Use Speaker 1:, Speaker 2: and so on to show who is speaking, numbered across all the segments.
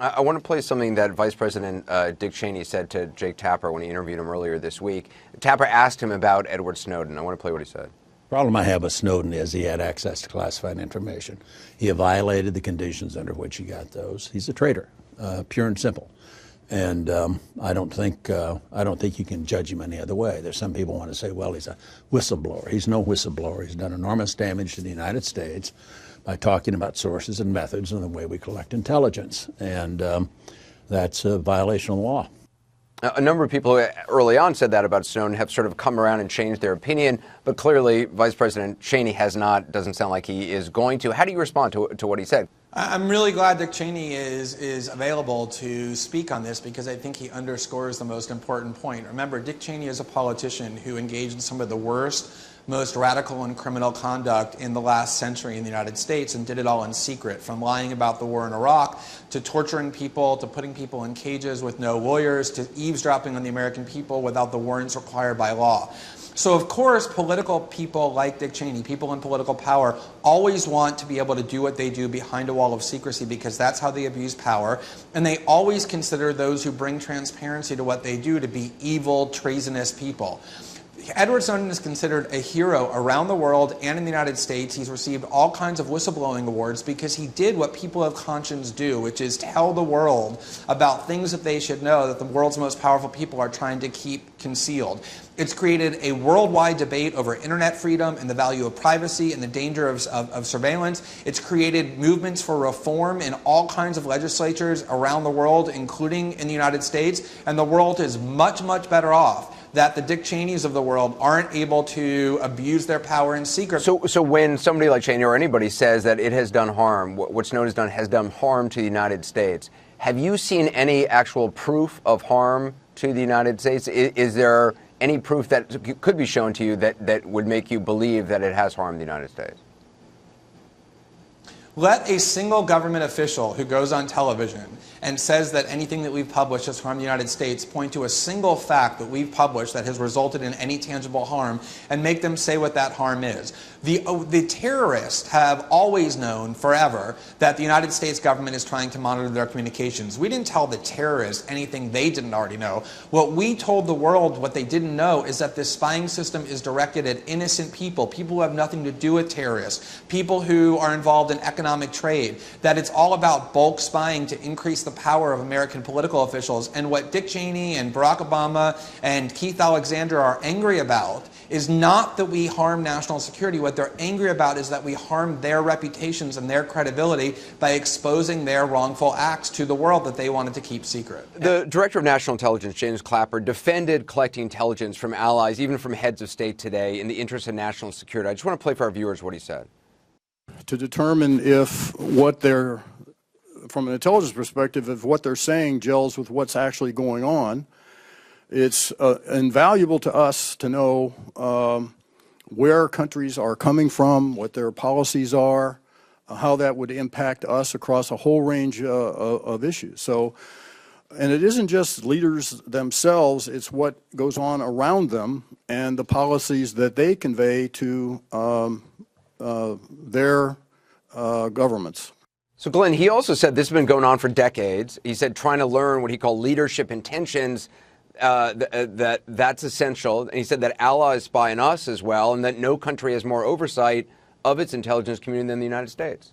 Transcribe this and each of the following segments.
Speaker 1: I want to play something that Vice President Dick Cheney said to Jake Tapper when he interviewed him earlier this week. Tapper asked him about Edward Snowden. I want to play what he said.
Speaker 2: The problem I have with Snowden is he had access to classified information. He had violated the conditions under which he got those. He's a traitor, pure and simple. And I don't think you can judge him any other way. There's some people want to say, well, he's a whistleblower. He's no whistleblower. He's done enormous damage to the United States by talking about sources and methods and the way we collect intelligence. And that's a violation of the law.
Speaker 1: A number of people who early on said that about Snowden have sort of come around and changed their opinion, but clearly Vice President Cheney has not. Doesn't sound like he is going to. How do you respond to what he said?
Speaker 3: I'm really glad Dick Cheney is available to speak on this, because I think he underscores the most important point. Remember, Dick Cheney is a politician who engaged in some of the worst, most radical and criminal conduct in the last century in the United States, and did it all in secret, from lying about the war in Iraq to torturing people, to putting people in cages with no lawyers, to eavesdropping on the American people without the warrants required by law. So, of course, political people like Dick Cheney, people in political power, always want to be able to do what they do behind a wall of secrecy, because that's how they abuse power. And they always consider those who bring transparency to what they do to be evil, treasonous people. Edward Snowden is considered a hero around the world and in the United States. He's received all kinds of whistleblowing awards because he did what people of conscience do, which is tell the world about things that they should know that the world's most powerful people are trying to keep concealed. It's created a worldwide debate over internet freedom and the value of privacy and the danger of surveillance. It's created movements for reform in all kinds of legislatures around the world, including in the United States. And the world is much, much better off that the Dick Cheneys of the world aren't able to abuse their power in secret.
Speaker 1: So when somebody like Cheney or anybody says that it has done harm, what Snowden has done harm to the United States, have you seen any actual proof of harm to the United States? Is there any proof that could be shown to you that would make you believe that it has harmed the United States?
Speaker 3: Let a single government official who goes on television and says that anything that we've published has harmed the United States point to a single fact that we've published that has resulted in any tangible harm and make them say what that harm is. The terrorists have always known forever that the United States government is trying to monitor their communications. We didn't tell the terrorists anything they didn't already know. What we told the world, what they didn't know, is that this spying system is directed at innocent people, people who have nothing to do with terrorists, people who are involved in economic trade, that it's all about bulk spying to increase the power of American political officials. And what Dick Cheney and Barack Obama and Keith Alexander are angry about is not that we harm national security. What they're angry about is that we harm their reputations and their credibility by exposing their wrongful acts to the world that they wanted to keep secret.
Speaker 1: The Director of National Intelligence, James Clapper, defended collecting intelligence from allies, even from heads of state today, in the interest of national security. I just want to play for our viewers what he said.
Speaker 4: To determine if what they're, from an intelligence perspective, if what they're saying gels with what's actually going on. It's invaluable to us to know where countries are coming from, what their policies are, how that would impact us across a whole range of issues. So, and it isn't just leaders themselves, it's what goes on around them and the policies that they convey to their governments.
Speaker 1: So, Glenn, he also said this has been going on for decades. He said trying to learn what he called leadership intentions, that's essential. And he said that allies spy on us as well, and that no country has more oversight of its intelligence community than the United States.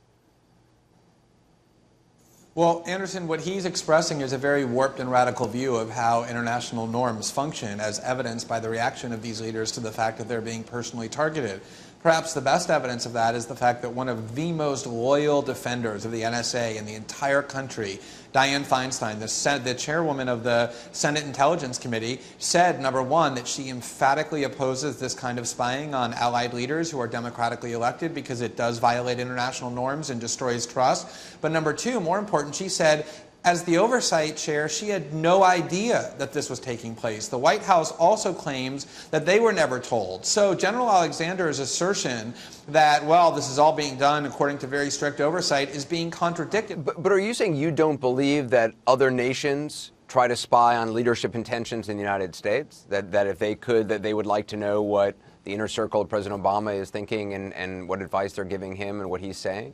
Speaker 3: Well, Anderson, what he's expressing is a very warped and radical view of how international norms function, as evidenced by the reaction of these leaders to the fact that they're being personally targeted. Perhaps the best evidence of that is the fact that one of the most loyal defenders of the NSA in the entire country, Dianne Feinstein, the chairwoman of the Senate Intelligence Committee, said, number one, that she emphatically opposes this kind of spying on allied leaders who are democratically elected because it does violate international norms and destroys trust. But number two, more important, she said, as the oversight chair, she had no idea that this was taking place. The White House also claims that they were never told. So General Alexander's assertion that, well, this is all being done according to very strict oversight is being contradicted.
Speaker 1: But are you saying you don't believe that other nations try to spy on leadership intentions in the United States? That if they could, that they would like to know what the inner circle of President Obama is thinking and what advice they're giving him and what he's saying?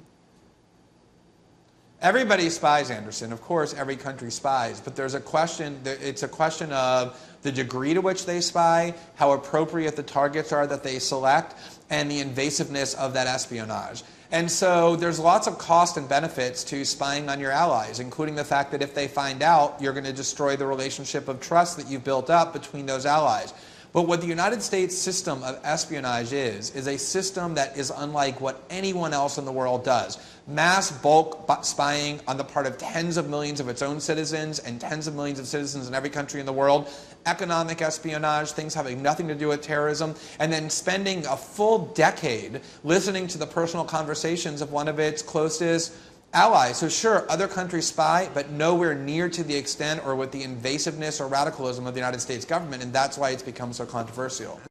Speaker 3: Everybody spies, Anderson. Of course, every country spies, but there's a question. It's a question of the degree to which they spy, how appropriate the targets are that they select, and the invasiveness of that espionage. And so there's lots of cost and benefits to spying on your allies, including the fact that if they find out, you're going to destroy the relationship of trust that you've built up between those allies. But what the United States system of espionage is a system that is unlike what anyone else in the world does. Mass bulk spying on the part of tens of millions of its own citizens and tens of millions of citizens in every country in the world. Economic espionage, things having nothing to do with terrorism, and then spending a full decade listening to the personal conversations of one of its closest allies. So sure, other countries spy, but nowhere near to the extent or with the invasiveness or radicalism of the United States government, and that's why it's become so controversial.